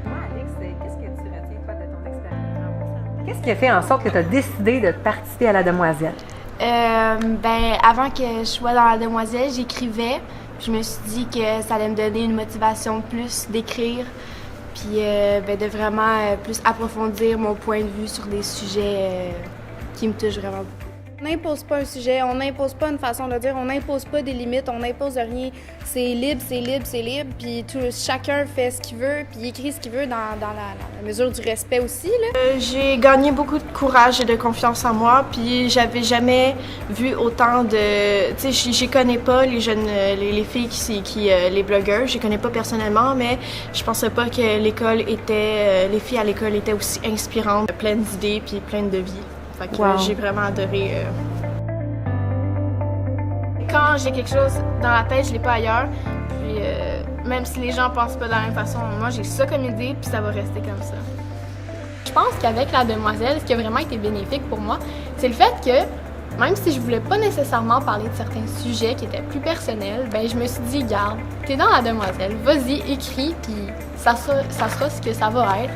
Moi, Alex, qu'est-ce que tu retiens, toi, de ton expérience? Qu'est-ce qui a fait en sorte que tu as décidé de participer à la Demoiselle? Avant que je sois dans la Demoiselle, j'écrivais. Je me suis dit que ça allait me donner une motivation de plus d'écrire, puis de vraiment plus approfondir mon point de vue sur des sujets qui me touchent vraiment beaucoup. On n'impose pas un sujet, on n'impose pas une façon de dire, on n'impose pas des limites, on n'impose rien. C'est libre, c'est libre, c'est libre, puis chacun fait ce qu'il veut, puis il écrit ce qu'il veut dans la mesure du respect aussi, là. J'ai gagné beaucoup de courage et de confiance en moi, puis j'avais jamais vu autant de... Tu sais, je connais pas les jeunes, les filles les blogueurs, je les connais pas personnellement, mais je pensais pas que l'école était... les filles à l'école étaient aussi inspirantes, pleines d'idées, puis pleines de vie. Fait que j'ai vraiment adoré. Quand j'ai quelque chose dans la tête, je l'ai pas ailleurs. Puis même si les gens pensent pas de la même façon, moi j'ai ça comme idée, puis ça va rester comme ça. Je pense qu'avec la Demoiselle, ce qui a vraiment été bénéfique pour moi, c'est le fait que même si je voulais pas nécessairement parler de certains sujets qui étaient plus personnels, ben je me suis dit, garde, t'es dans la Demoiselle, vas-y, écris, puis ça sera ce que ça va être.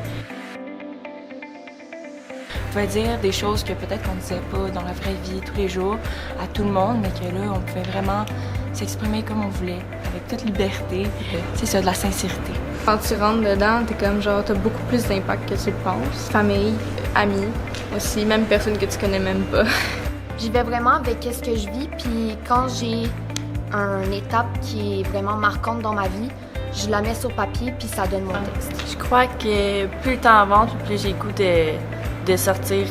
On pouvait dire des choses que peut-être qu'on ne disait pas dans la vraie vie tous les jours à tout le monde, mais que là, on pouvait vraiment s'exprimer comme on voulait, avec toute liberté. C'est ça, de la sincérité. Quand tu rentres dedans, t'es comme genre, t'as beaucoup plus d'impact que tu le penses. Famille, amis, aussi, même personne que tu connais même pas. J'y vais vraiment avec ce que je vis, puis quand j'ai une étape qui est vraiment marquante dans ma vie, je la mets sur papier, puis ça donne mon texte. Je crois que plus le temps avance, plus j'ai le goût de sortir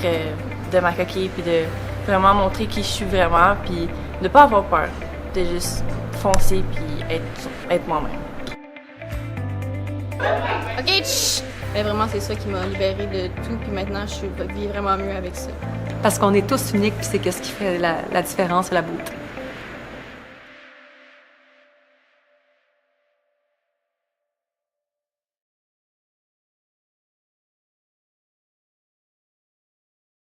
de ma coquille, puis de vraiment montrer qui je suis vraiment, puis de pas avoir peur, de juste foncer, puis être moi-même. OK, chut! Mais vraiment, c'est ça qui m'a libérée de tout, puis maintenant, je vis vraiment mieux avec ça. Parce qu'on est tous uniques, puis c'est ce qui fait la différence et la beauté.